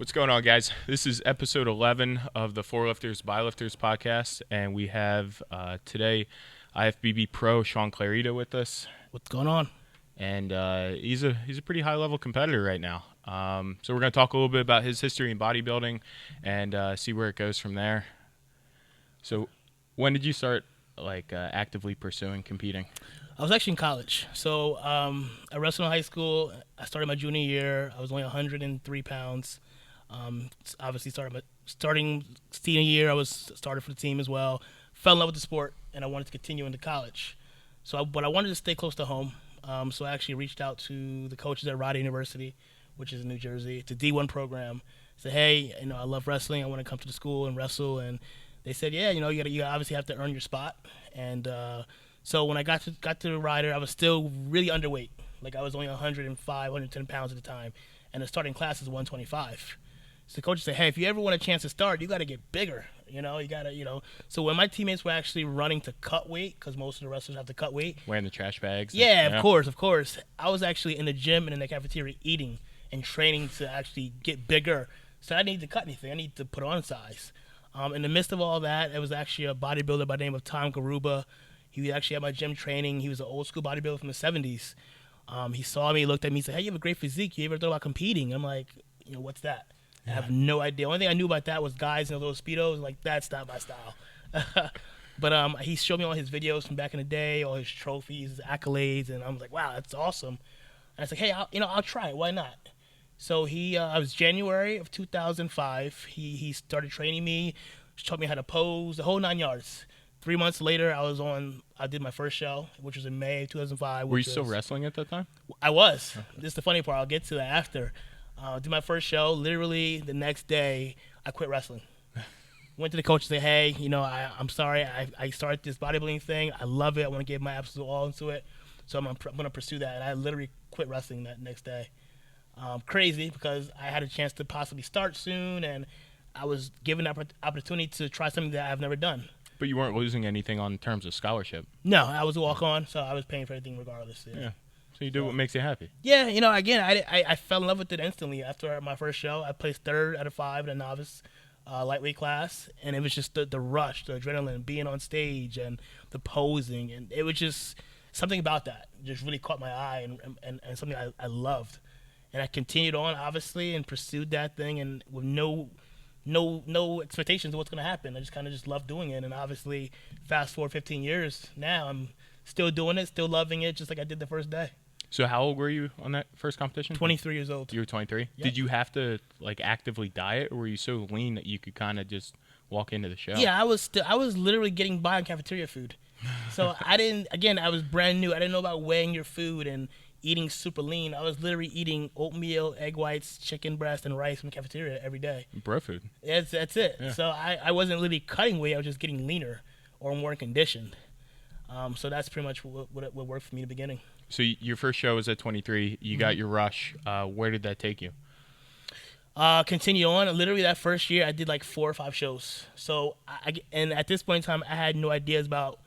What's going on, guys? This is episode 11 of the Four Lifters by Lifters podcast, and we have today IFBB pro Shaun Clarida with us. What's going on? And he's a pretty high level competitor right now. So we're going to talk a little bit about his history in bodybuilding and see where it goes from there. So when did you start actively pursuing competing? I was actually in college. So I wrestled in high school. I started my junior year. I was only 103 pounds. Obviously, starting senior year, I was started for the team as well. Fell in love with the sport, and I wanted to continue into college. But I wanted to stay close to home. So I actually reached out to the coaches at Rider University, which is in New Jersey. It's a D1 program. Said, hey, I love wrestling. I want to come to the school and wrestle. And they said, yeah, you obviously have to earn your spot. And so when I got to Rider, I was still really underweight. Like I was only 105, 110 pounds at the time, and the starting class is 125. So the coach said, hey, if you ever want a chance to start, you got to get bigger. You got to. So when my teammates were actually running to cut weight, because most of the wrestlers have to cut weight. Wearing the trash bags. Yeah, of course. I was actually in the gym and in the cafeteria eating and training to actually get bigger. So I didn't need to cut anything. I need to put on size. In the midst of all that, it was actually a bodybuilder by the name of Tom Garuba. He was actually at my gym training. He was an old school bodybuilder from the 70s. He saw me, looked at me, said, hey, you have a great physique. You ever thought about competing? I'm like, what's that? I have no idea. Only thing I knew about that was guys in those Speedos. Like, that's not my style. But he showed me all his videos from back in the day, all his trophies, his accolades, and I was like, wow, that's awesome. And I was like, hey, I'll try it. Why not? So I was January of 2005. He started training me, taught me how to pose, the whole 9 yards. 3 months later, I did my first show, which was in May 2005. Were you still wrestling at that time? I was. This is the funny part. I'll get to that after. Did my first show. Literally the next day, I quit wrestling. Went to the coach and said, hey, I'm sorry. I started this bodybuilding thing. I love it. I want to give my absolute all into it. So I'm going to pursue that. And I literally quit wrestling that next day. Crazy because I had a chance to possibly start soon, and I was given the opportunity to try something that I've never done. But you weren't losing anything on terms of scholarship. No, I was a walk-on, so I was paying for everything regardless. Yeah. So you do what makes you happy. Yeah, again, I fell in love with it instantly. After my first show, I placed 3rd out of 5 in a novice lightweight class, and it was just the rush, the adrenaline, being on stage, and the posing, and it was just something about that just really caught my eye and something I loved. And I continued on, obviously, and pursued that thing, and with no expectations of what's going to happen. I just kind of just loved doing it, and obviously, fast forward 15 years now, I'm still doing it, still loving it, just like I did the first day. So how old were you on that first competition? 23 years old. You were 23? Yep. Did you have to actively diet, or were you so lean that you could kind of just walk into the show? Yeah, I was literally getting by on cafeteria food. So I was brand new. I didn't know about weighing your food and eating super lean. I was literally eating oatmeal, egg whites, chicken breast, and rice from the cafeteria every day. Bro food. That's it. Yeah. So I wasn't literally cutting weight. I was just getting leaner or more conditioned. So that's pretty much what worked for me in the beginning. So your first show was at 23. You got your rush. Where did that take you? Continue on. Literally that first year, I did 4 or 5 shows. So and at this point in time, I had no ideas about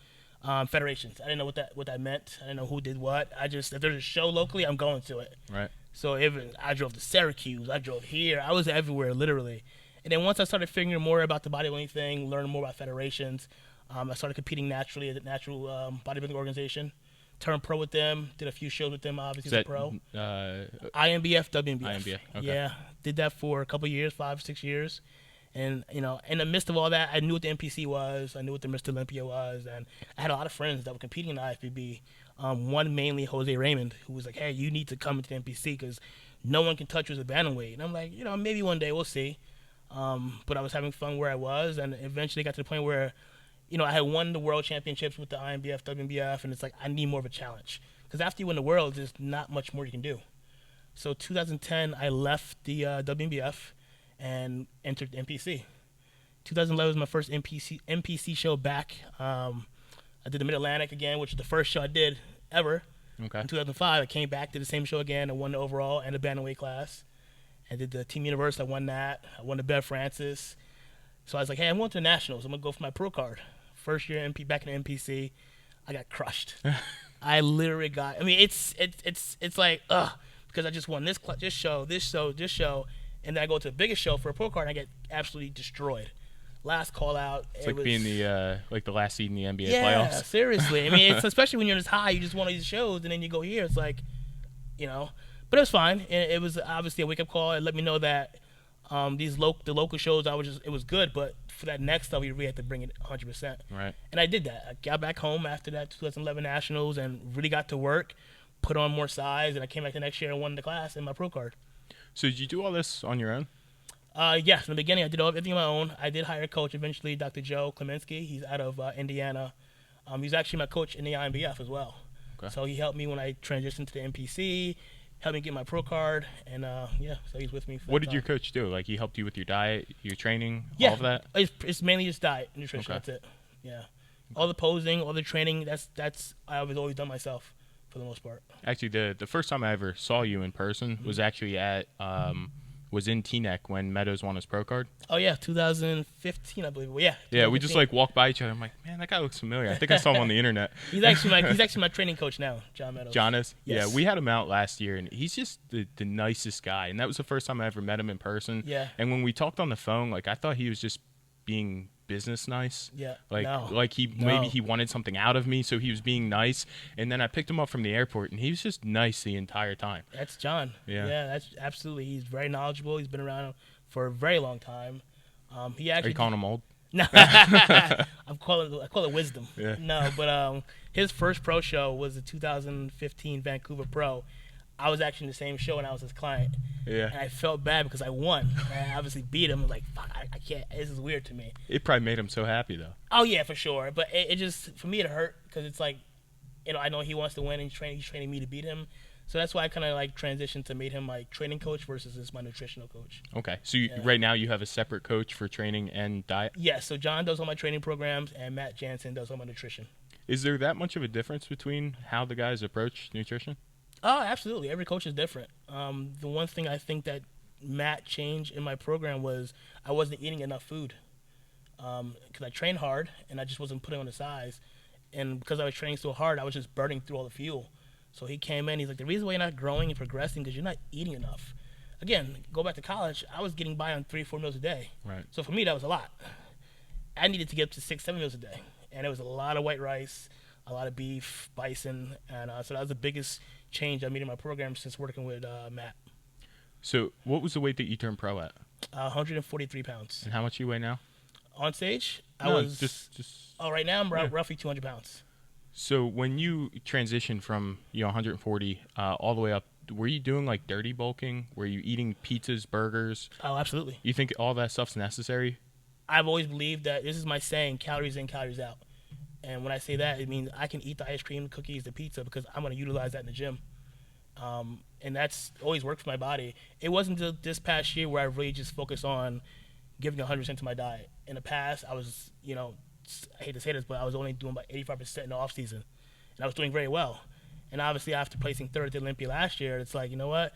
federations. I didn't know what that meant. I didn't know who did what. If there's a show locally, I'm going to it. Right. So I drove to Syracuse. I drove here. I was everywhere, literally. And then once I started figuring more about the bodybuilding thing, learning more about federations, I started competing naturally at a natural bodybuilding organization. Turned pro with them. Did a few shows with them, obviously, as a pro. IMBF, WMBF. IMBF, okay. Yeah. Did that for a couple years, 5 or 6 years. And, in the midst of all that, I knew what the NPC was. I knew what the Mr. Olympia was. And I had a lot of friends that were competing in the IFBB. One mainly Jose Raymond, who was like, hey, you need to come into the NPC because no one can touch you as a bantamweight. And I'm like, maybe one day we'll see. But I was having fun where I was, and eventually got to the point where, I had won the world championships with the IMBF, WMBF, and it's like I need more of a challenge. Because after you win the world, there's not much more you can do. So 2010, I left the WMBF and entered the NPC. 2011 was my first NPC show back. I did the Mid-Atlantic again, which is the first show I did ever. Okay. In 2005, I came back, did the same show again, and won the overall and the bantamweight class. I did the Team Universe, I won that. I won the Bev Francis. So I was like, hey, I'm going to the Nationals. I'm going to go for my pro card. First year back in the NPC, I got crushed. I literally got, it's like, because I just won this show, and then I go to the biggest show for a pro card and I get absolutely destroyed. Last call out. It's like being the last seed in the NBA yeah, playoffs. seriously. I mean, it's especially when you're this high, you just want these shows, and then you go here. It's like, you know, but it was fine. It was obviously a wake up call. It let me know that the local shows it was good, but for that next stuff, we really had to bring it 100%. Right. And I did that. I got back home after that 2011 Nationals and really got to work, put on more size, and I came back the next year and won the class in my pro card. So did you do all this on your own? Yes, in the beginning, I did everything on my own. I did hire a coach eventually, Dr. Joe Klemick. He's out of Indiana. He's actually my coach in the INBF as well. Okay. So he helped me when I transitioned to the NPC, helped me get my pro card, and so he's with me. What did your coach do? Like, he helped you with your diet, your training, all of that? It's mainly just diet, nutrition. Okay. That's it. Yeah, all the posing, all the training. That's I've always done myself for the most part. Actually, the first time I ever saw you in person was actually was in Teaneck when Meadows won his pro card. Oh yeah, 2015, I believe. Well, yeah. Yeah, we just like walked by each other. I'm like, man, that guy looks familiar. I think I saw him on the internet. He's actually my training coach now, John Meadows. John is? Yes. Yeah, we had him out last year, and he's just the nicest guy. And that was the first time I ever met him in person. Yeah. And when we talked on the phone, like, I thought he was just being business nice. Yeah. Maybe he wanted something out of me, so he was being nice. And then I picked him up from the airport, and he was just nice the entire time. That's John. Yeah. That's absolutely. He's very knowledgeable. He's been around for a very long time. He actually. Are you calling him old? No, I call it wisdom. Yeah. No, but his first pro show was the 2015 Vancouver Pro. I was actually in the same show and I was his client. Yeah. And I felt bad because I won. And I obviously beat him. Like, fuck, I can't. This is weird to me. It probably made him so happy, though. Oh yeah, for sure. But it just, for me, it hurt because it's like, I know he wants to win and he's training me to beat him. So that's why I kind of like transitioned to made him my training coach versus just my nutritional coach. Okay. So right now you have a separate coach for training and diet? Yes. So John does all my training programs and Matt Jansen does all my nutrition. Is there that much of a difference between how the guys approach nutrition? Oh, absolutely. Every coach is different. The one thing I think that Matt changed in my program was I wasn't eating enough food because I trained hard and I just wasn't putting on the size. And because I was training so hard, I was just burning through all the fuel. So he came in, he's like, the reason why you're not growing and progressing is because you're not eating enough. Again, go back to college, I was getting by on 3-4 meals a day. Right. So for me, that was a lot. I needed to get up to 6-7 meals a day. And it was a lot of white rice, a lot of beef, bison. And so that was the biggest change I made in my program since working with Matt. So what was the weight that you turned pro at? 143 pounds. And how much you weigh now? On stage, I was just. Oh, right now I'm roughly 200 pounds. So when you transitioned from 140 all the way up, were you doing like dirty bulking? Were you eating pizzas, burgers? Oh, absolutely. You think all that stuff's necessary? I've always believed that this is my saying: calories in, calories out. And when I say that, it means I can eat the ice cream, the cookies, the pizza because I'm going to utilize that in the gym. And that's always worked for my body. It wasn't until this past year where I really just focused on giving 100% to my diet. In the past, I was, I hate to say this, but I was only doing about 85% in the off season, and I was doing very well. And obviously, after placing third at the Olympia last year, it's like, you know what?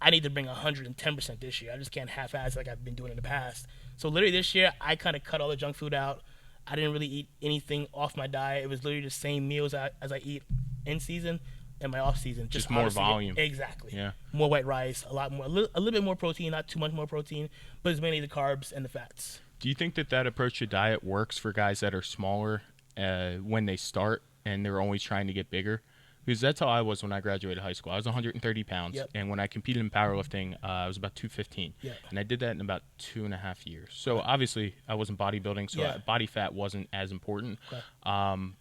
I need to bring 110% this year. I just can't half-ass like I've been doing in the past. So literally this year, I kind of cut all the junk food out. I didn't really eat anything off my diet. It was literally the same meals as I eat in season and my off season. Just more volume. Exactly. Yeah. More white rice, a little bit more protein, not too much more protein, but it's mainly the carbs and the fats. Do you think that approach to diet works for guys that are smaller when they start and they're always trying to get bigger? Because that's how I was when I graduated high school. I was 130 pounds, yep. And when I competed in powerlifting, I was about 215. Yeah. And I did that in about 2.5 years. So obviously, I wasn't bodybuilding, so body fat wasn't as important. Okay.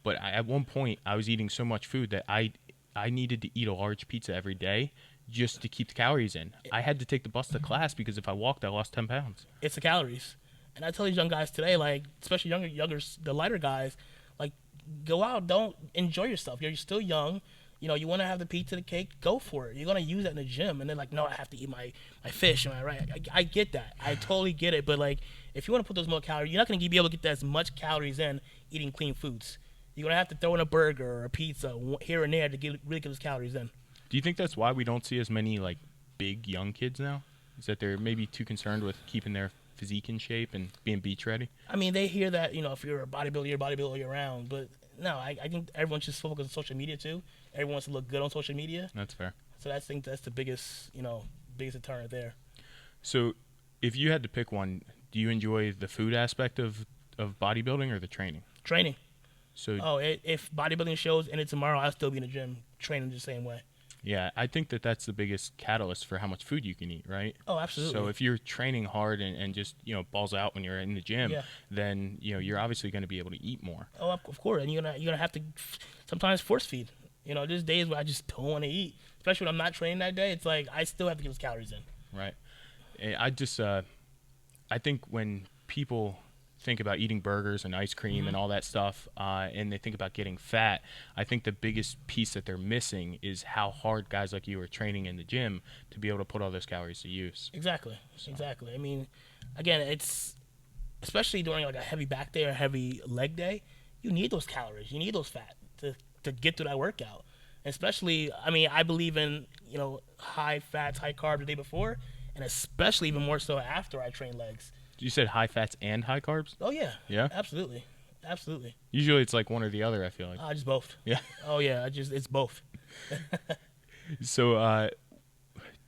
But at one point, I was eating so much food that I needed to eat a large pizza every day just to keep the calories in. I had to take the bus to class because if I walked, I lost 10 pounds. It's the calories. And I tell these young guys today, like, especially younger, the lighter guys, like, go out, don't enjoy yourself. You're still young. You want to have the pizza, the cake, go for it. You're going to use that in the gym. And they're like, no, I have to eat my fish. Am I right? I get that. I totally get it. But, like, if you want to put those more calories, you're not going to be able to get as much calories in eating clean foods. You're going to have to throw in a burger or a pizza here and there to really get those calories in. Do you think that's why we don't see as many, like, big young kids now? Is that they're maybe too concerned with keeping their physique in shape and being beach ready? I mean, they hear that, if you're a bodybuilder, you're a bodybuilder year round. But no, I think everyone's just focused on social media too. Everyone wants to look good on social media. That's fair. So I think that's the biggest, biggest deterrent there. So, if you had to pick one, do you enjoy the food aspect of bodybuilding or the training? Training. So, Oh, if bodybuilding shows ended tomorrow, I'll still be in the gym training the same way. yeah, I think that that's the biggest catalyst for how much food you can eat, right? Oh, So absolutely. if you're training hard and just, balls out when you're in the gym, Yeah. then, you're obviously going to be able to eat more. Oh, of course. And you're gonna have to sometimes force feed. There's days where I just don't want to eat, especially when I'm not training that day. It's like I still have to get those calories in. Right. And I think when people think about eating burgers and ice cream and all that stuff, and they think about getting fat, I think the biggest piece that they're missing is how hard guys like you are training in the gym to be able to put all those calories to use. Exactly. So, Exactly. I mean, again, it's especially during like a heavy back day or heavy leg day. You need those calories. You need those fat to get through that workout. Especially, I mean, I believe in high fats, high carbs the day before, and especially even more so after I train legs. you said high fats and high carbs? Oh yeah, Yeah. absolutely, absolutely. Usually it's like one or the other, I feel like. Just both. Yeah. Oh yeah, it's both. So,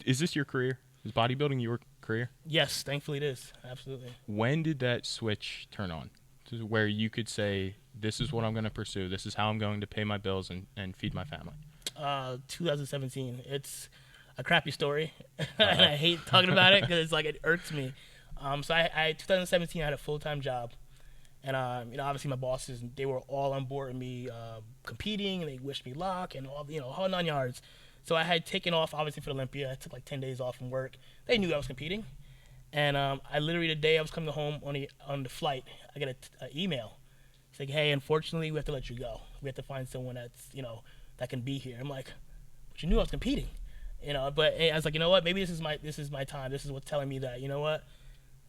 is this your career? Is bodybuilding your career? Yes, thankfully it is. Absolutely. When did that switch turn on? To where you could say, this is what I'm going to pursue. This is how I'm going to pay my bills and feed my family. 2017. It's a crappy story, and I hate talking about it because it's like it irks me. So 2017, I had a full-time job, and obviously my bosses, they were all on board with me competing, and they wished me luck and all whole 9 yards. So I had taken off obviously for Olympia. I took like 10 days off from work. They knew I was competing, and I literally the day I was coming home on the flight, I get an email. It's like, hey, unfortunately, we have to let you go. We have to find someone that's that can be here. I'm like, but you knew I was competing, But I was like, you know what? Maybe this is my time. This is what's telling me that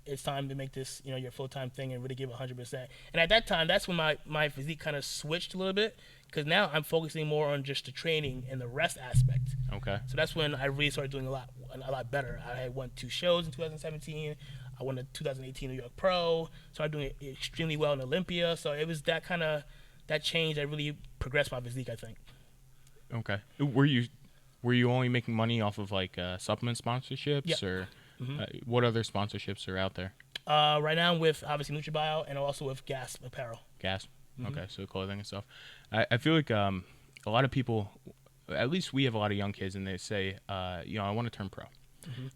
it's time to make this your full time thing and really give 100%. And at that time, that's when my physique kind of switched a little bit because now I'm focusing more on just the training and the rest aspect. Okay. So that's when I really started doing a lot better. I had won 2 shows in 2017. I won the 2018 New York Pro. Started doing extremely well in Olympia. So it was that change that really progressed my physique, I think. Okay. Were you only making money off of like supplement sponsorships, Yep. or what other sponsorships are out there? Right now I'm with obviously NutriBio and also with Gas Apparel. Gas. Okay, so clothing and stuff. I feel like a lot of people, at least we have a lot of young kids, and they say, I want to turn pro.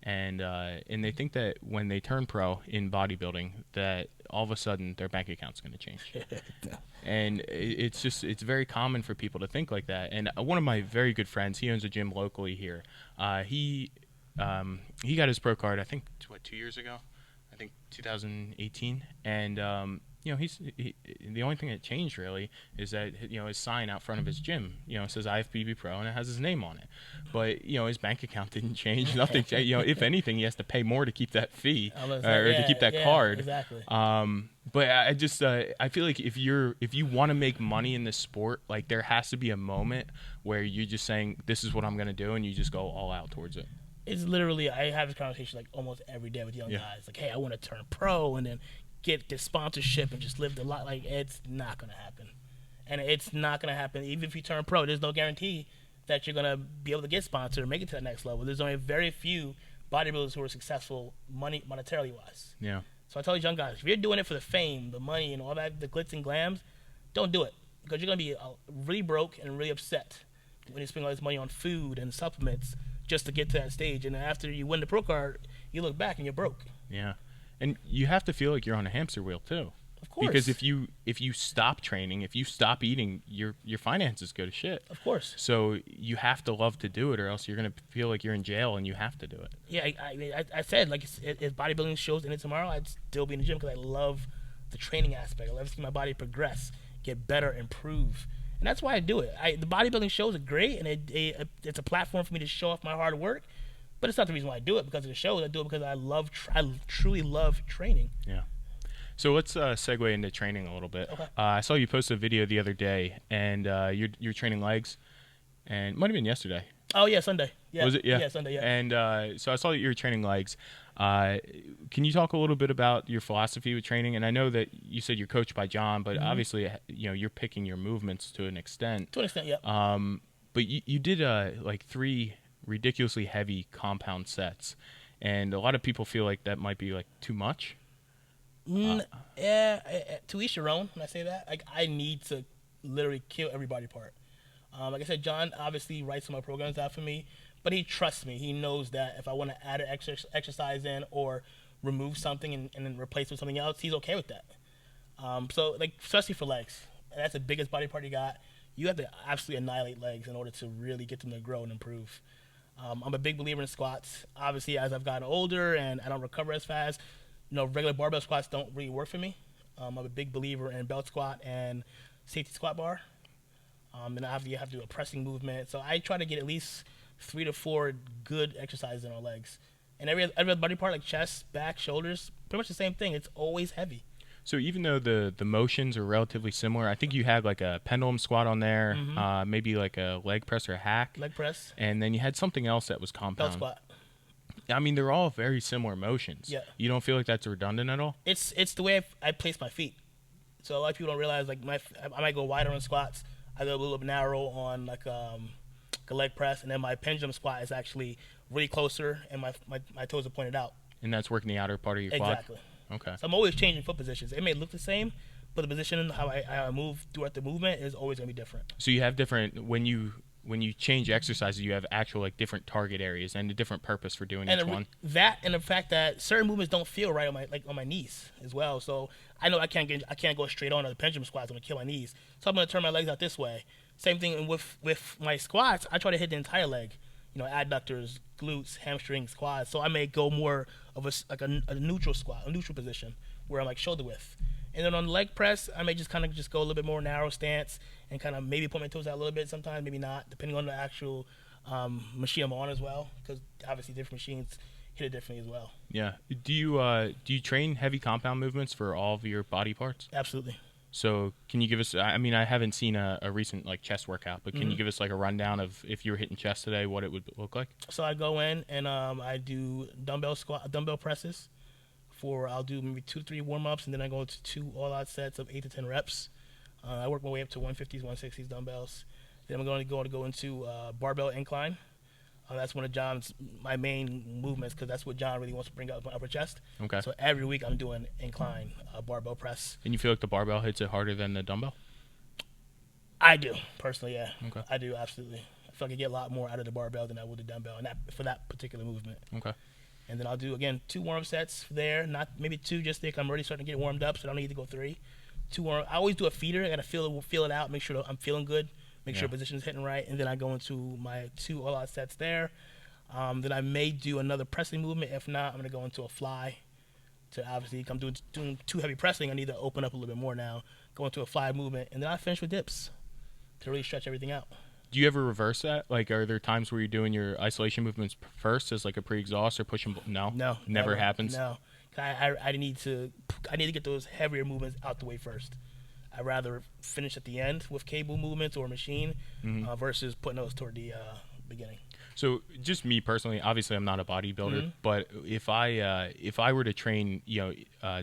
And they think that when they turn pro in bodybuilding, that all of a sudden their bank account's going to change. And it's very common for people to think like that. And one of my very good friends, he owns a gym locally here. He got his pro card, I think, 2 years ago? I think 2018. And the only thing that changed really is that his sign out front of his gym says IFBB Pro, and it has his name on it. But his bank account didn't change, nothing changed. If anything, he has to pay more to keep that fee to keep that card. Exactly. But I just I feel like if you want to make money in this sport, like there has to be a moment where you're just saying, this is what I'm going to do, and you just go all out towards it. It's literally, I have this conversation like almost every day with young guys. Like, hey, I want to turn pro and then get this sponsorship and just live the life. Like, it's not going to happen. And it's not going to happen. Even if you turn pro, there's no guarantee that you're going to be able to get sponsored or make it to that next level. There's only very few bodybuilders who are successful monetarily wise. Yeah. So I tell these young guys, if you're doing it for the fame, the money, and all that, the glitz and glams, don't do it. Because you're going to be really broke and really upset when you spend all this money on food and supplements just to get to that stage. And after you win the pro card, you look back and you're broke. Yeah. And you have to feel like you're on a hamster wheel too. Of course. Because if you stop training, if you stop eating, your finances go to shit. Of course. So you have to love to do it, or else you're gonna feel like you're in jail and you have to do it. Yeah, I said, like, if bodybuilding shows in it tomorrow, I'd still be in the gym because I love the training aspect. I love to see my body progress, get better, improve. And that's why I do it. The bodybuilding shows are great, and it's a platform for me to show off my hard work. But it's not the reason why I do it because of the shows. I do it because I truly love training. Yeah. So let's segue into training a little bit. Okay. I saw you post a video the other day, and you're training legs, and it might have been yesterday. Oh yeah, Sunday. Yeah. Was it? Yeah. Yeah, Sunday. Yeah. And so I saw that you were training legs. Can you talk a little bit about your philosophy with training? And I know that you said you're coached by John, but obviously, you're picking your movements to an extent. To an extent, yeah. But you did like 3 ridiculously heavy compound sets, and a lot of people feel like that might be like too much. Yeah, to each your own. When I say that, like I need to literally kill every body part. Like I said, John obviously writes some of my programs out for me, but he trusts me. He knows that if I want to add an exercise in or remove something and then replace it with something else, he's okay with that. So like especially for legs, and that's the biggest body part you got. You have to absolutely annihilate legs in order to really get them to grow and improve. I'm a big believer in squats. Obviously, as I've gotten older and I don't recover as fast, regular barbell squats don't really work for me. I'm a big believer in belt squat and safety squat bar. And after you have to do a pressing movement. So I try to get at least 3 to 4 good exercises in our legs. And every body part, like chest, back, shoulders, pretty much the same thing. It's always heavy. So even though the motions are relatively similar, I think you had like a pendulum squat on there, maybe like a leg press or a hack. Leg press. And then you had something else that was compound. Belt squat. I mean, they're all very similar motions. Yeah. You don't feel like that's redundant at all? It's the way I place my feet. So a lot of people don't realize, like, I might go wider on squats. I go a little bit narrow on, like a leg press. And then my pendulum squat is actually really closer, and my toes are pointed out. And that's working the outer part of your quad? Exactly. Okay. So I'm always changing foot positions. It may look the same, but the position and how I move throughout the movement is always going to be different. So you have different when you change exercises, you have actual like different target areas and a different purpose for doing each one. That and the fact that certain movements don't feel right on my knees as well. So I know I can't go straight on the pendulum squats. I'm gonna kill my knees. So I'm gonna turn my legs out this way. Same thing with my squats. I try to hit the entire leg. Adductors, glutes, hamstrings, quads. So I may go more of a neutral squat, a neutral position where I'm like shoulder width. And then on the leg press, I may just kind of just go a little bit more narrow stance and kind of maybe put my toes out a little bit sometimes, maybe not, depending on the actual machine I'm on as well, because obviously different machines hit it differently as well. Yeah. Do you train heavy compound movements for all of your body parts? Absolutely. So can you give us, I mean, I haven't seen a recent like chest workout, but can you give us like a rundown of if you were hitting chest today, what it would look like? So I go in and I do dumbbell presses. I'll do maybe 2 to 3 warm-ups, and then I go to 2 all-out sets of 8 to 10 reps. I work my way up to 150s, 160s dumbbells. Then I'm going to go into barbell incline. That's one of my main movements, because that's what John really wants to bring up my upper chest. Okay. So every week I'm doing incline barbell press. And you feel like the barbell hits it harder than the dumbbell? I do, personally, yeah. Okay. I do, absolutely. I feel like I get a lot more out of the barbell than I would the dumbbell, and for that particular movement. Okay. And then I'll do, again, 2 warm-up sets there. Not maybe 2 just there, 'cause I'm already starting to get warmed up, so I don't need to go 3. 2 warm. I always do a feeder. I got to feel it out, make sure I'm feeling good, make sure position's hitting right, and then I go into my 2 all-out sets there. Then I may do another pressing movement. If not, I'm going to go into a fly. To obviously, if I'm doing too heavy pressing, I need to open up a little bit more now. Go into a fly movement, and then I finish with dips to really stretch everything out. Do you ever reverse that? Like, are there times where you're doing your isolation movements first as like a pre-exhaust or pushing? No, never happens. No, I need to get those heavier movements out the way first. I'd rather finish at the end with cable movements or machine versus putting those toward the beginning. So, just me personally, obviously, I'm not a bodybuilder, but if I were to train,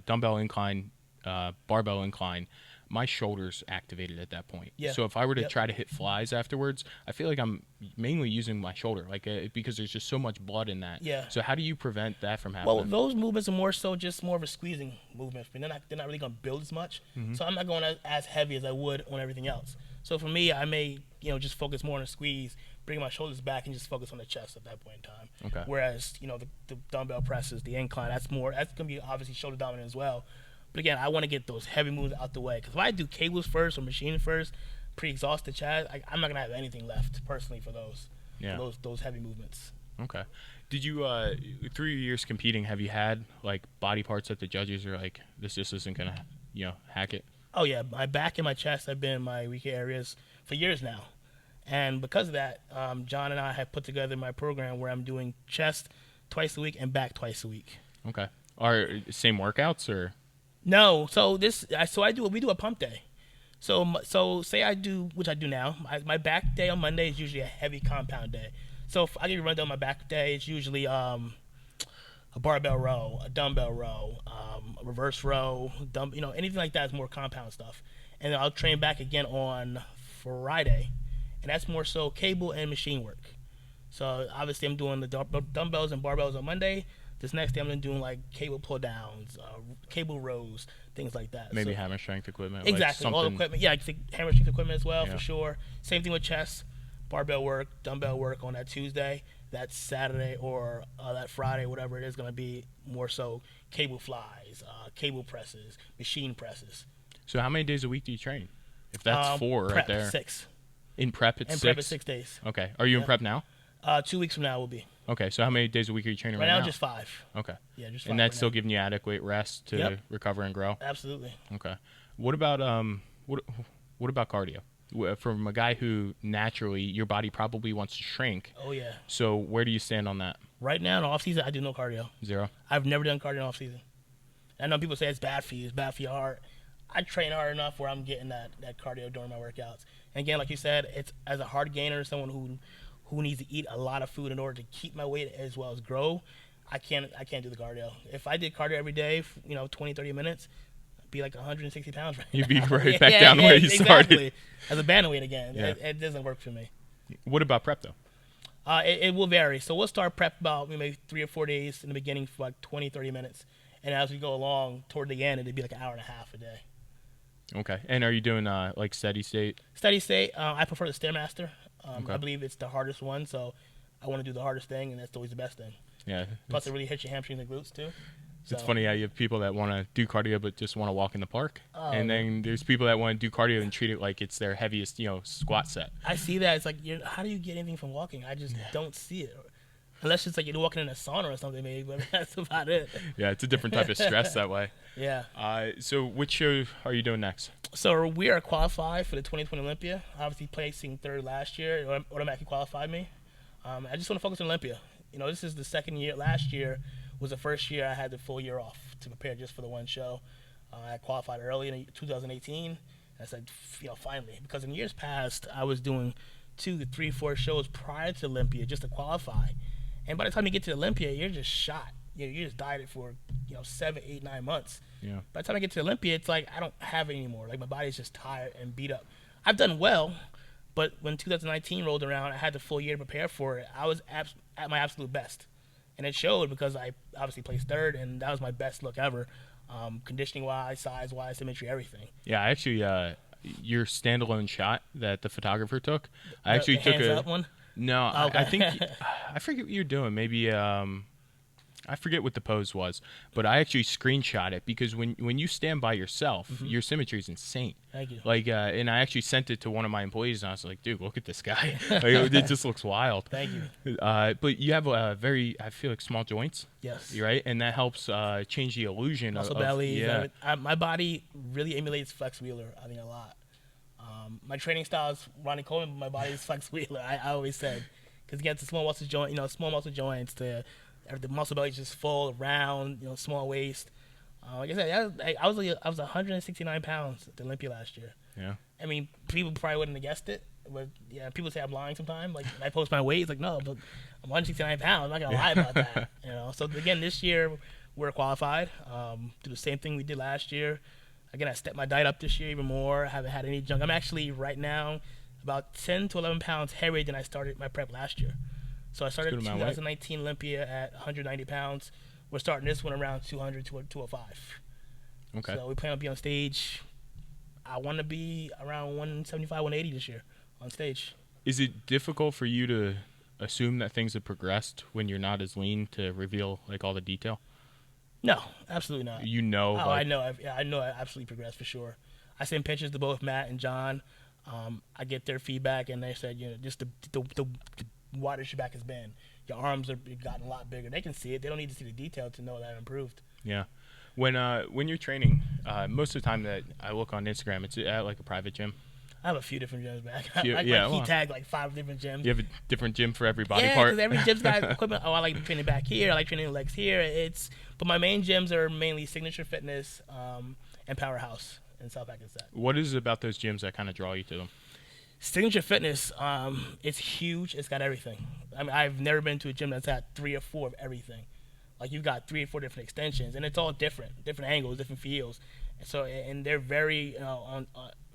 dumbbell incline, barbell incline, my shoulders activated at that point. Yeah. So if I were to try to hit flies afterwards, I feel like I'm mainly using my shoulder, like because there's just so much blood in that. Yeah. So how do you prevent that from happening? Well, those movements are more so just more of a squeezing movement. They're not really going to build as much. So I'm not going as heavy as I would on everything else. So for me, I may just focus more on a squeeze, bring my shoulders back, and just focus on the chest at that point in time. Okay. Whereas the dumbbell presses, the incline, that's going to be obviously shoulder dominant as well. But again, I want to get those heavy moves out the way. Because if I do cables first or machine first, pre-exhausted Chad, I'm not going to have anything left, personally, for those those heavy movements. Okay. Did you, through your years competing, have you had, like, body parts that the judges are like, this just isn't going to, hack it? Oh, yeah. My back and my chest have been my weaker areas for years now. And because of that, John and I have put together my program where I'm doing chest twice a week and back twice a week. Okay. Are same workouts or? No, we do a pump day. So say I do, which I do now. My back day on Monday is usually a heavy compound day. So if I give you a rundown, my back day is usually a barbell row, a dumbbell row, a reverse row, anything like that is more compound stuff. And then I'll train back again on Friday, and that's more so cable and machine work. So obviously I'm doing the dumbbells and barbells on Monday. This next day I'm doing like cable pull downs, cable rows, things like that. Maybe So hammer strength equipment. Like exactly, all the something. equipment. Yeah, I think hammer strength equipment as well Yeah. for sure. Same thing with chest, barbell work, dumbbell work on that Tuesday. That Saturday or that Friday, whatever it is, going to be more so cable flies, cable presses, machine presses. So how many days a week do you train? If that's four right Prep there. 6. In prep, it's And 6. prep is 6 days. Okay. Are you in Yeah. prep now? 2 weeks from now will be. Okay. So how many days a week are you training Right right now, now? just 5. Okay. Yeah, just 5. And that's right still now. giving you adequate rest to Yep. recover and grow. Absolutely. Okay. What about what about cardio? From a guy who naturally your body probably wants to shrink. Oh yeah. So where do you stand on that? Right now in off season, I do no cardio. 0. I've never done cardio in off season. I know people say it's bad for you. It's bad for your heart. I train hard enough where I'm getting that cardio during my workouts. And again, like you said, it's as a hard gainer, someone who needs to eat a lot of food in order to keep my weight as well as grow. I can't do the cardio. If I did cardio every day, 20, 30 minutes, I'd be like 160 pounds right You'd now. be right back down where you started. Exactly. As a bantamweight again. Yeah. It doesn't work for me. What about prep though? It will vary. So we'll start prep about maybe 3 or 4 days in the beginning for like 20, 30 minutes. And as we go along, toward the end, it'd be like an hour and a half a day. Okay. And are you doing like steady state? Steady state, I prefer the Stairmaster. Okay. I believe it's the hardest one, so I want to do the hardest thing, and that's always the best thing. Yeah. Plus, it really hits your hamstrings and glutes, too. It's So, funny how you have people that want to do cardio but just want to walk in the park, Oh, and then there's people that want to do cardio and treat it like it's their heaviest, squat set. I see that. It's like, how do you get anything from walking? I just don't see it. Unless it's like you're walking in a sauna or something, maybe, but that's about it. Yeah, it's a different type of stress that way. Yeah. So which show are you doing next? So we are qualified for the 2020 Olympia. Obviously, placing third last year automatically qualified me. I just want to focus on Olympia. This is the second year. Last year was the first year I had the full year off to prepare just for the one show. I qualified early in 2018. And I said, finally, because in years past I was doing 2 to 3, 4 shows prior to Olympia just to qualify. And by the time you get to Olympia, you're just shot. You just dieted for 7, 8, 9 months. Yeah. By the time I get to Olympia, it's like I don't have it anymore. Like my body's just tired and beat up. I've done well, but when 2019 rolled around, I had the full year to prepare for it. I was at my absolute best, and it showed because I obviously placed third, and that was my best look ever, conditioning wise, size wise, symmetry, everything. Yeah, actually, your standalone shot that the photographer took, I actually The took hands a. up one. No, Okay. I think I forget what you're doing. Maybe I forget what the pose was, but I actually screenshot it because when you stand by yourself, your symmetry is insane. Thank you. Like, and I actually sent it to one of my employees, and I was like, "Dude, look at this guy! Like, it just looks wild." Thank you. But you have a very, I feel like small joints, Yes. right? And that helps change the illusion Muscle of bellies. yeah. My body really emulates Flex Wheeler. I mean, a lot. My training style is Ronnie Coleman, but my body is Flex Wheeler. I always said, because you get the small muscle joint, small muscle joints. The muscle belly is just full, round, small waist. Like I said, I was 169 pounds at the Olympia last year. Yeah. I mean, people probably wouldn't have guessed it, but yeah, people say I'm lying sometimes. Like when I post my weight, it's like no, but I'm 169 pounds. I'm not gonna lie about that. So again, this year we're qualified. Do the same thing we did last year. Again, I stepped my diet up this year even more. I haven't had any junk. I'm actually right now about 10 to 11 pounds heavier than I started my prep last year. So I started good amount of weight. 2019 Olympia at 190 pounds. We're starting this one around 200 to 205. Okay. So we plan on being on stage. I want to be around 175, 180 this year on stage. Is it difficult for you to assume that things have progressed when you're not as lean to reveal like all the detail? No, absolutely not. Oh, I know. I know. I absolutely progressed for sure. I sent pictures to both Matt and John. I get their feedback, and they said, just the wider your back has been. Your arms have gotten a lot bigger. They can see it. They don't need to see the detail to know that I've improved. Yeah. When you're training, most of the time that I look on Instagram, it's at like a private gym. I have a few different gyms back. Yeah, He tagged like 5 different gyms. You have a different gym for every body Yeah, part. because every gym's got equipment. I like training back here. I like training legs here. But my main gyms are mainly Signature Fitness and Powerhouse in South Pakistan. What is it about those gyms that kind of draw you to them? Signature Fitness, it's huge. It's got everything. I mean, I've never been to a gym that's had 3 or 4 of everything. Like you've got 3 or 4 different extensions, and it's all different angles, different feels. And they're very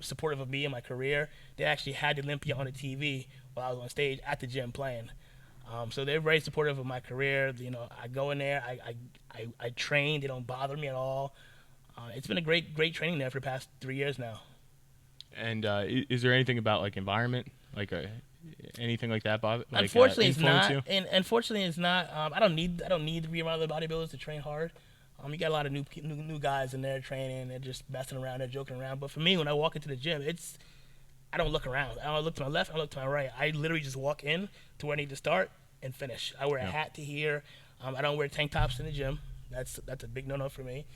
supportive of me and my career. They actually had the Olympia on the TV while I was on stage at the gym playing. So they're very supportive of my career. I go in there, I train. They don't bother me at all. It's been a great training there for the past 3 years now. And is there anything about like environment, like anything like that, Bob? Like Unfortunately, it's influence not. you? And unfortunately, it's not. I don't need to be around the bodybuilders to train hard. You got a lot of new guys in there training. They're just messing around. They're joking around. But for me, when I walk into the gym, I don't look around. I don't look to my left. I don't look to my right. I literally just walk in to where I need to start and finish. I wear a hat to here. I don't wear tank tops in the gym. That's a big no-no for me.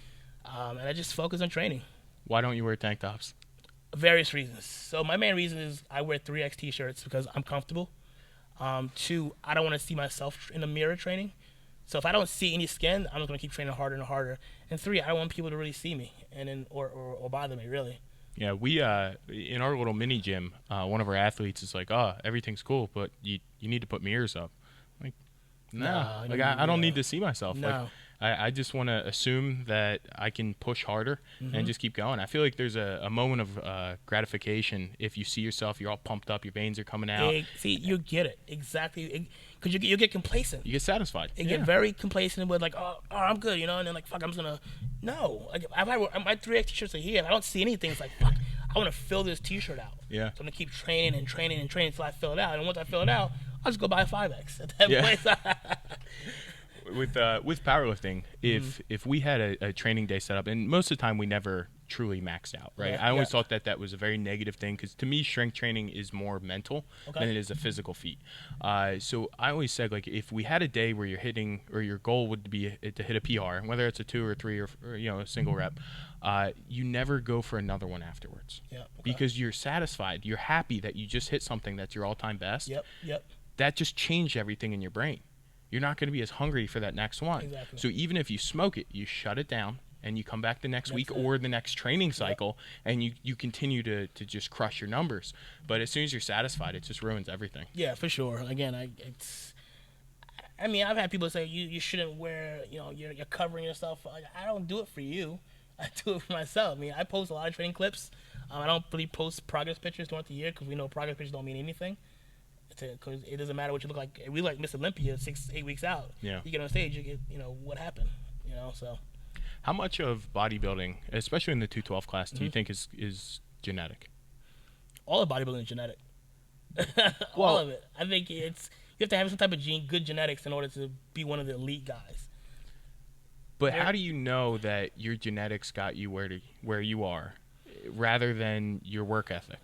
And I just focus on training. Why don't you wear tank tops? Various reasons. So my main reason is I wear 3X t-shirts because I'm comfortable. Two, I don't want to see myself in the mirror training. So if I don't see any skin, I'm just going to keep training harder and harder. And three, I don't want people to really see me or bother me, really. Yeah, we in our little mini gym, one of our athletes is like, "Oh, everything's cool, but you need to put mirrors up." Like, no, like I don't need to see myself. No. Like, I just want to assume that I can push harder and just keep going. I feel like there's a moment of gratification if you see yourself, you're all pumped up, your veins are coming out. See, you get it. Exactly. Because you get complacent. You get satisfied. You get very complacent with like, oh, I'm good, and then like, fuck, I'm just going to, no. Like, my 3X t-shirts are here. If I don't see anything, it's like, fuck, I want to fill this t-shirt out. Yeah. So I'm going to keep training and training and training until I fill it out. And once I fill it out, I'll just go buy a 5X at that place. With powerlifting, if we had a training day set up, and most of the time we never truly maxed out, right? I always thought that was a very negative thing because to me, strength training is more mental than it is a physical feat. So I always said, like, if we had a day where you're hitting, or your goal would be to hit a PR, whether it's a 2 or 3 or a single rep, you never go for another one afterwards. Because you're satisfied, you're happy that you just hit something that's your all-time best. That just changed everything in your brain. You're not going to be as hungry for that next one. Exactly. So even if you smoke it, you shut it down and you come back the next week or the next training cycle and you continue to just crush your numbers. But as soon as you're satisfied, it just ruins everything. Yeah, for sure. Again, I've had people say you shouldn't wear, you're covering yourself. I don't do it for you. I do it for myself. I post a lot of training clips. I don't really post progress pictures throughout the year because we know progress pictures don't mean anything. Because it doesn't matter what you look like. We like Miss Olympia 6-8 weeks out. Yeah. You get on stage, you get, what happened, so. How much of bodybuilding, especially in the 212 class, do you think is genetic? All of bodybuilding is genetic. All of it. I think you have to have some type of good genetics in order to be one of the elite guys. But how do you know that your genetics got you where you are, rather than your work ethic?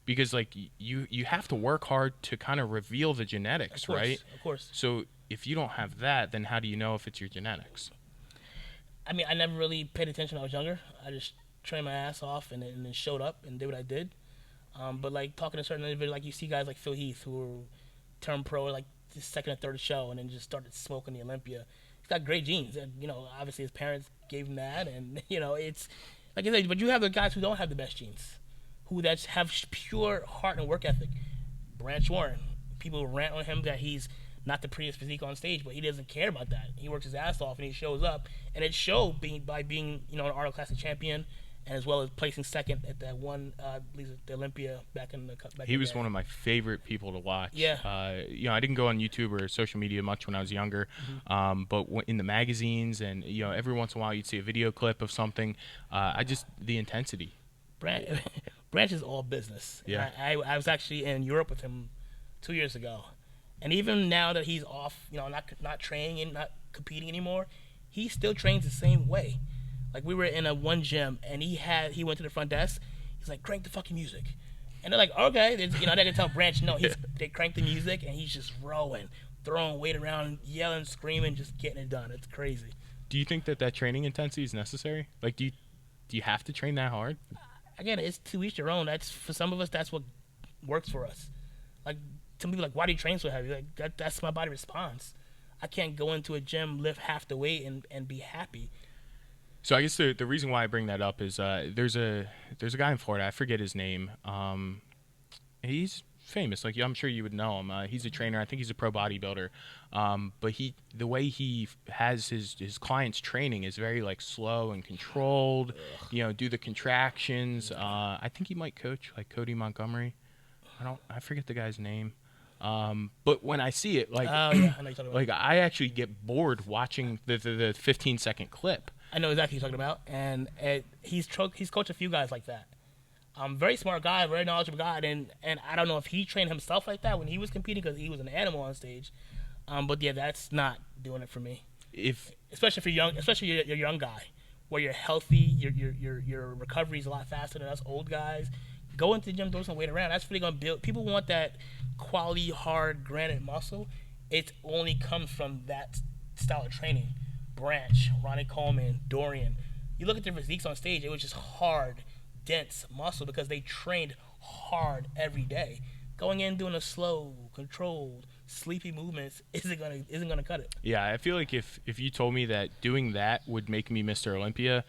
Because like you have to work hard to kind of reveal the genetics, right? Of course. So if you don't have that, then how do you know if it's your genetics? I never really paid attention when I was younger. I just trained my ass off and then showed up and did what I did. But like talking to certain individuals, like you see guys like Phil Heath who turned pro like the second or third show and then just started smoking the Olympia. He's got great genes, and obviously his parents gave him that, and it's like I said. But you have the guys who don't have the best genes, who have pure heart and work ethic. Branch Warren, people rant on him that he's not the prettiest physique on stage, but he doesn't care about that. He works his ass off and he shows up, and it showed by being an Arnold Classic champion, and as well as placing second at that one, the Olympia back in the. He was one of my favorite people to watch. Yeah. I didn't go on YouTube or social media much when I was younger, but in the magazines and every once in a while you'd see a video clip of something. The intensity. Branch is all business. Yeah. I was actually in Europe with him 2 years ago, and even now that he's off, not training and not competing anymore, he still trains the same way. Like we were in one gym, and he went to the front desk. He's like, crank the fucking music, and they're like, okay. They can tell Branch no. They crank the music, and he's just rowing, throwing weight around, yelling, screaming, just getting it done. It's crazy. Do you think that training intensity is necessary? Like, do you have to train that hard? Again, it's to each their own. That's for some of us. That's what works for us. Like some people, like, why do you train so heavy? Like that's my body response. I can't go into a gym, lift half the weight, and be happy. So I guess the reason why I bring that up is there's a guy in Florida. I forget his name. He's famous. Like I'm sure you would know him. He's a trainer. I think he's a pro bodybuilder. But the way he has his clients training is very like slow and controlled. Do the contractions. I think he might coach like Cody Montgomery. I forget the guy's name. But when I see it, Oh yeah, I know you're talking about. like I actually get bored watching the 15-second clip. I know exactly what you're talking about, and he's coached a few guys like that. Very smart guy, very knowledgeable guy, and I don't know if he trained himself like that when he was competing because he was an animal on stage. But yeah, that's not doing it for me. If Especially if you're young, especially you're a young guy, where you're healthy, your recovery is a lot faster than us old guys. Go into the gym, throw some weight around. That's really gonna build. People want that quality, hard, granite muscle. It only comes from that style of training. Branch, Ronnie Coleman, Dorian. You look at their physiques on stage; it was just hard, dense muscle because they trained hard every day. Going in doing a slow, controlled, sleepy movements isn't gonna cut it. Yeah, I feel like if you told me that doing that would make me Mr. Olympia,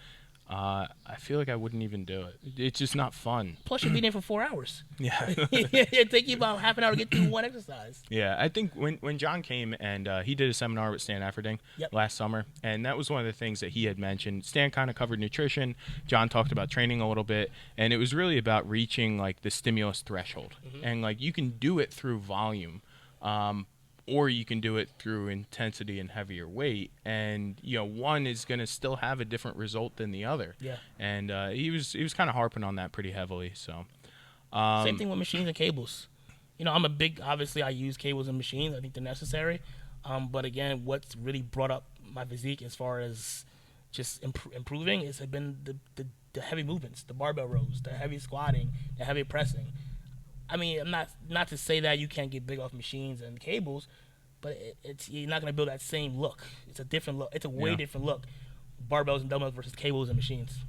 I feel like I wouldn't even do it. It's just not fun. Plus, you're being there for 4 hours. Yeah. It takes you about half an hour to get through one exercise. Yeah, I think when John came and he did a seminar with Stan Efferding Yep. last summer, and that was one of the things that he had mentioned. Stan kind of covered nutrition. John talked about training a little bit, and it was really about reaching like the stimulus threshold, and like you can do it through volume. Or you can do it through intensity and heavier weight, and one is going to still have a different result than the other. Yeah. And he was kind of harping on that pretty heavily. So Same thing with machines and cables. I'm a big. Obviously, I use cables and machines. I think they're necessary. But again, what's really brought up my physique as far as just improving has been the heavy movements, the barbell rows, the heavy squatting, the heavy pressing. I mean, I'm not to say that you can't get big off machines and cables, but you're not going to build that same look. It's a different look. It's a way different look. Barbells and dumbbells versus cables and machines.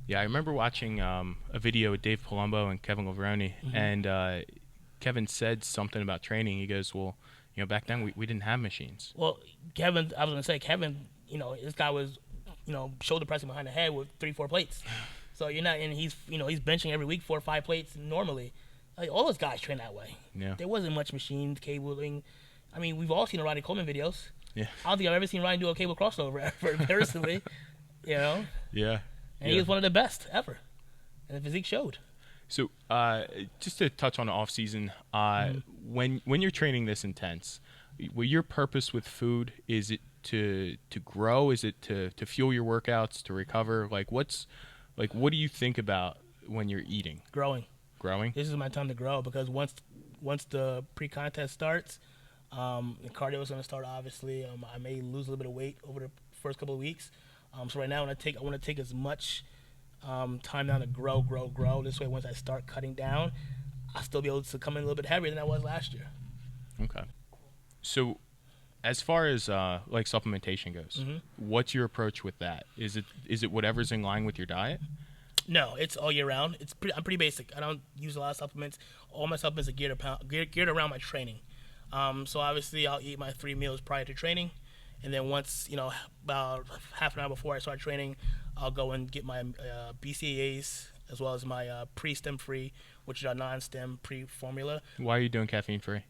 Yeah, I remember watching a video with Dave Palumbo and Kevin Laveroni, and Kevin said something about training. He goes, well, back then we didn't have machines. Well, Kevin, I was going to say, Kevin, this guy was, shoulder pressing behind the head with 3-4 plates. So you're not, and he's benching every week 4 or 5 plates normally. Like, all those guys train that way. Yeah. There wasn't much machine cabling. I mean, we've all seen the Ronnie Coleman videos. Yeah. I don't think I've ever seen Ryan do a cable crossover ever, personally. Yeah. And he was one of the best ever. And the physique showed. So, just to touch on the off season, when you're training this intense, your purpose with food, is it to grow? Is it to fuel your workouts, to recover? What do you think about when you're eating? Growing. Growing? This is my time to grow because once the pre-contest starts, the cardio is going to start. Obviously, I may lose a little bit of weight over the first couple of weeks. So right now, I want to take as much time down to grow. This way, once I start cutting down, I'll still be able to come in a little bit heavier than I was last year. Okay. So, as far as like supplementation goes, what's your approach with that? Is it whatever's in line with your diet? No, it's all year round. I'm pretty basic. I don't use a lot of supplements. All my supplements are geared around my training. So obviously, I'll eat my 3 meals prior to training, and then once about half an hour before I start training, I'll go and get my BCAAs as well as my pre-stem free, which is our non-stem pre-formula. Why are you doing caffeine free?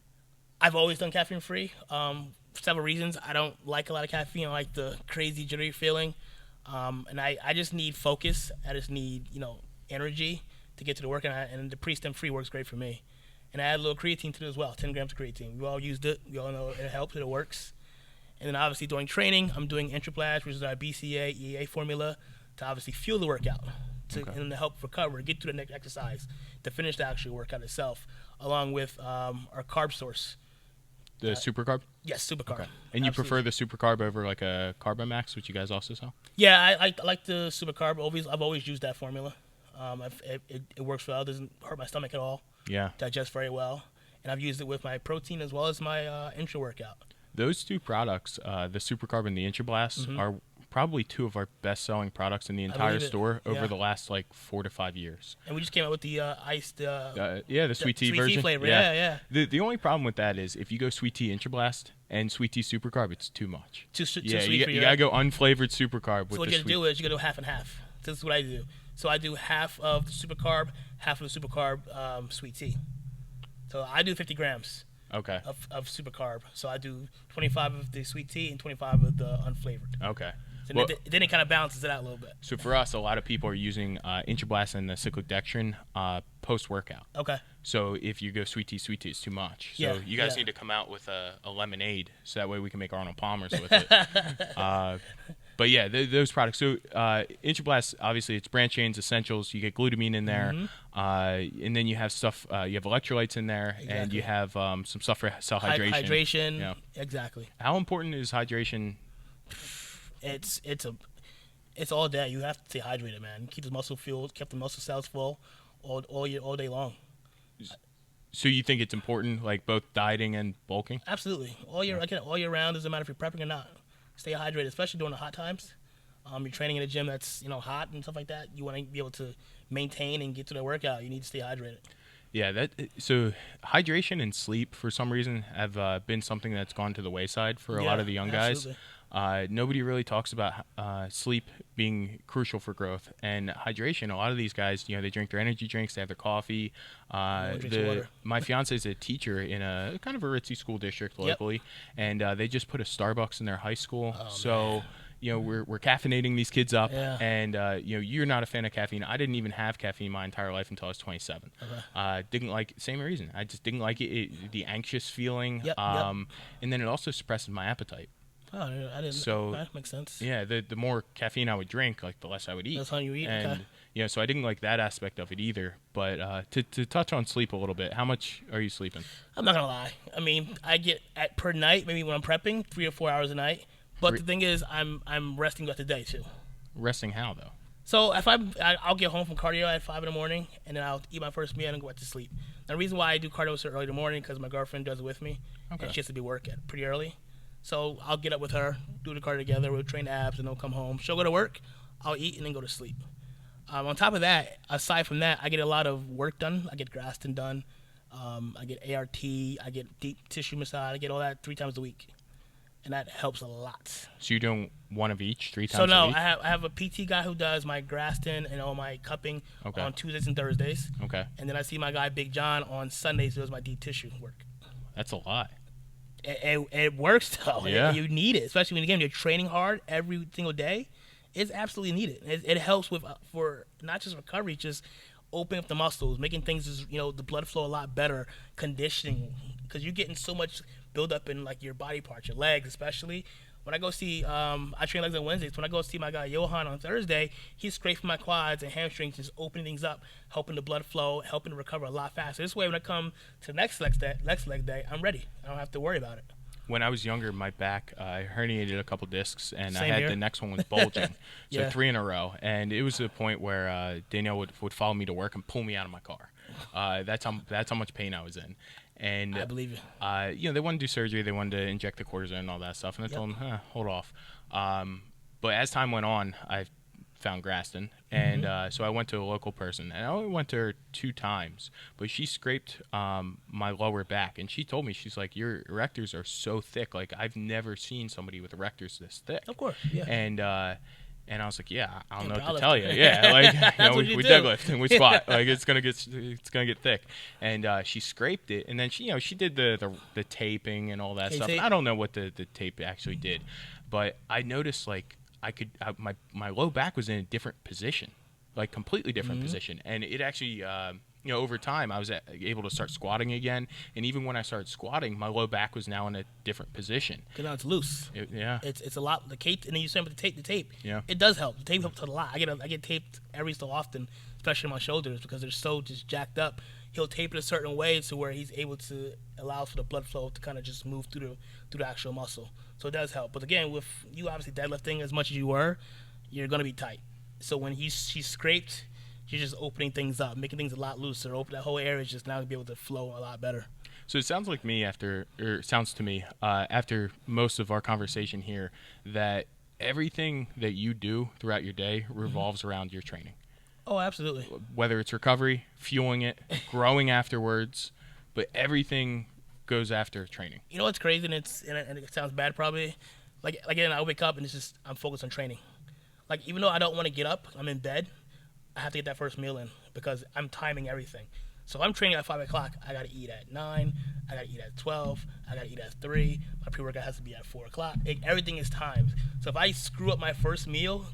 I've always done caffeine free for several reasons. I don't like a lot of caffeine. I like the crazy jittery feeling. And I just need focus. I just need, energy to get to the workout. And the pre-stem free works great for me. And I add a little creatine to it as well, 10 grams of creatine. We all used it. We all know it helps. It works. And then obviously during training, I'm doing Intraplast, which is our BCA, EA formula, to obviously fuel the workout, and to help recover, get to the next exercise, to finish the actual workout itself, along with our carb source. The super carb? Yes, super carb. Okay. And you prefer the super carb over like a Carbomax, which you guys also sell? Yeah, I like the super carb. I've always used that formula. It works well. It doesn't hurt my stomach at all. Yeah. Digests very well. And I've used it with my protein as well as my intra workout. Those two products, the super carb and the Intrablast, are probably two of our best-selling products in the entire store over the last 4 to 5 years. And we just came out with the iced, the sweet tea sweet version. Tea flavor. Yeah. The only problem with that is if you go sweet tea Intrablast and sweet tea super carb, it's too much. Too sweet for you gotta go unflavored super carb. So with what the you gotta do is you gotta do half and half. This is what I do. So I do half of the super carb, half of the super carb sweet tea. So I do 50 grams. Okay. Of super carb. So I do 25 of the sweet tea and 25 of the unflavored. Okay. So Well, then it kind of balances it out a little bit. so for us, a lot of people are using Intrablast and the cyclic dextrin post workout. Okay. So if you go sweet tea, it's too much. So Yeah, you guys yeah. need to come out with a lemonade, so that way we can make Arnold Palmer's with it. But yeah, those products. So Intrablast, obviously, it's branched chains, essentials. You get glutamine in there, and then you have stuff. You have electrolytes in there, and you have some stuff for cell hydration. Hydration. Yeah. Exactly. How important is hydration? It's all day. You have to stay hydrated, man. Keep the muscle fueled, keep the muscle cells full all day long. So you think it's important, like both dieting and bulking? Absolutely. All year round, doesn't matter if you're prepping or not. Stay hydrated, especially during the hot times. You're training in a gym that's hot and stuff like that. You want to be able to maintain and get through the workout. You need to stay hydrated. Yeah, so hydration and sleep for some reason have been something that's gone to the wayside for a lot of the young guys. Nobody really talks about sleep being crucial for growth, and hydration. A lot of these guys, they drink their energy drinks, they have their coffee. My fiance is a teacher in a kind of a ritzy school district locally, and they just put a Starbucks in their high school. Man. We're caffeinating these kids up, and you're not a fan of caffeine. I didn't even have caffeine my entire life until I was 27. Didn't like same reason. I just didn't like it, the anxious feeling, and then it also suppresses my appetite. Oh, I didn't. So that makes sense. Yeah, the more caffeine I would drink, like the less I would eat. That's how you eat. And okay. So I didn't like that aspect of it either. But to touch on sleep a little bit, how much are you sleeping? I'm not gonna lie. I mean, I get per night, maybe when I'm prepping, 3 or 4 hours a night. But the thing is, I'm resting throughout the day too. Resting how though? So if I'll get home from cardio at 5 in the morning, and then I'll eat my first meal and go back to sleep. Now, the reason why I do cardio so early in the morning because my girlfriend does it with me, and she has to be work at pretty early. So I'll get up with her, do the cardio together, we'll train abs, and then we'll come home. She'll go to work, I'll eat, and then go to sleep. On top of that, aside from that, I get a lot of work done. I get Graston done. I get ART. I get deep tissue massage. I get all that 3 times a week. And that helps a lot. So you're doing one of each 3 times a week? So no, I have a PT guy who does my Graston and all my cupping on Tuesdays and Thursdays. Okay. And then I see my guy Big John on Sundays who does my deep tissue work. That's a lot. It works though. Yeah. You need it, especially when again you're training hard every single day. It's absolutely needed. It helps with for not just recovery, just opening up the muscles, making things the blood flow a lot better, conditioning because you're getting so much build up in like your body parts, your legs especially. When I go see, I train legs on Wednesdays. When I go see my guy Johan on Thursday, he's scraping my quads and hamstrings, just opening things up, helping the blood flow, helping to recover a lot faster. This way, when I come to the next leg day, I'm ready. I don't have to worry about it. When I was younger, my back, I herniated a couple discs, and Same I had here. the next one was bulging. So Yeah. 3 in a row. And it was to the point where Danielle would follow me to work and pull me out of my car. That's how much pain I was in. And I believe you. They wanted to do surgery. They wanted to inject the cortisone and all that stuff. And I told them, hold off. But as time went on, I found Graston. And so I went to a local person. And I only went to her 2 times. But she scraped my lower back. And she told me, she's like, your erectors are so thick. Like, I've never seen somebody with erectors this thick. Of course, yeah. And I was like, yeah, I don't know what to tell you. Yeah, like we deadlift and we squat. Like it's gonna get thick. And she scraped it, and then she did the taping and all that stuff. And I don't know what the tape actually did, but I noticed like my low back was in a different position, like completely different position, and it actually. Over time, I was able to start squatting again, and even when I started squatting, my low back was now in a different position. Because now it's loose. It's a lot. The tape, and then you said with the tape. Yeah, it does help. The tape helps a lot. I get taped every so often, especially my shoulders because they're so just jacked up. He'll tape it a certain way to where he's able to allow for the blood flow to kind of just move through the actual muscle. So it does help. But again, with you obviously deadlifting as much as you were, you're gonna be tight. So when she scraped. You're just opening things up, making things a lot looser. That whole area is just now going to be able to flow a lot better. So it sounds like sounds to me, after most of our conversation here, that everything that you do throughout your day revolves around your training. Oh, absolutely. Whether it's recovery, fueling it, growing afterwards, but everything goes after training. You know what's crazy, and it sounds bad probably? Like, again, I wake up and it's just, I'm focused on training. Like, even though I don't want to get up, I'm in bed, I have to get that first meal in because I'm timing everything. So if I'm training at 5 o'clock, I got to eat at 9. I got to eat at 12. I got to eat at 3. My pre-workout has to be at 4 o'clock. Everything is timed. So if I screw up my first meal,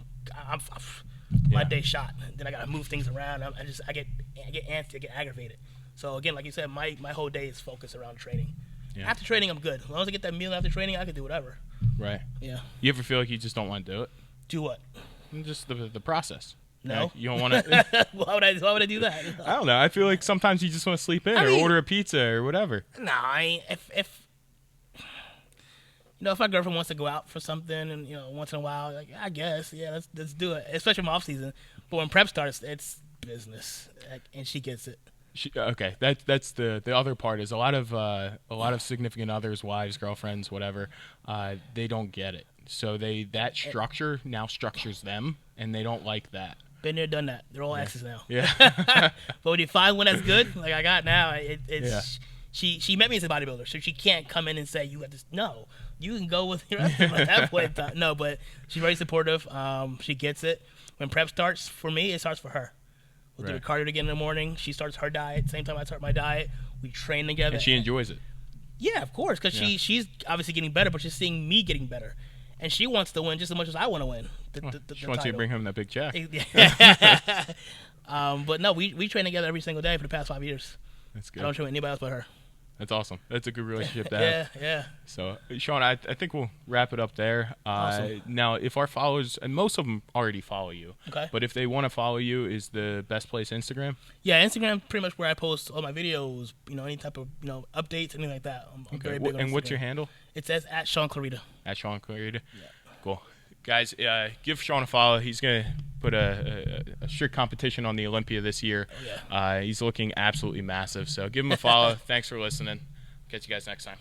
my day's shot. Then I got to move things around. I get antsy. I get aggravated. So again, like you said, my whole day is focused around training. Yeah. After training, I'm good. As long as I get that meal after training, I can do whatever. Right. Yeah. You ever feel like you just don't want to do it? Do what? Just the process. No. You don't want to. Why would I do that? I don't know. I feel like sometimes you just want to sleep in or order a pizza or whatever. No, if if my girlfriend wants to go out for something and once in a while, like I guess let's do it. Especially in off season. But when prep starts, it's business, and she gets it. Okay, that's the other part is a lot of significant others, wives, girlfriends, whatever, they don't get it. So that structure now structures them, and they don't like that. Been there, done that. They're all exes now. Yeah. But when you find one that's good, like I got now, it's she met me as a bodybuilder, so she can't come in and say you have to. No, you can go with your husband at that point. No, but she's very supportive. She gets it. When prep starts for me, it starts for her. We'll do the cardio again in the morning. She starts her diet. Same time I start my diet. We train together. And she enjoys it. Yeah, of course, because she's obviously getting better, but she's seeing me getting better. And she wants to win just as much as I want to win. She wants you to bring home that big check. But no, we train together every single day for the past 5 years. That's good. I don't train with anybody else but her. That's awesome. That's a good relationship to have. Yeah. So, Shaun, I think we'll wrap it up there. Awesome. Now, if our followers, and most of them already follow you, okay, but if they want to follow you, is the best place Instagram? Yeah, Instagram pretty much where I post all my videos, any type of, updates, anything like that. I'm very big on Instagram. And what's your handle? It says at Shaun Clarida. At Shaun Clarida? Yeah. Cool. Guys, give Shaun a follow. He's going to put a strict competition on the Olympia this year. Oh, yeah. He's looking absolutely massive. So give him a follow. Thanks for listening. Catch you guys next time.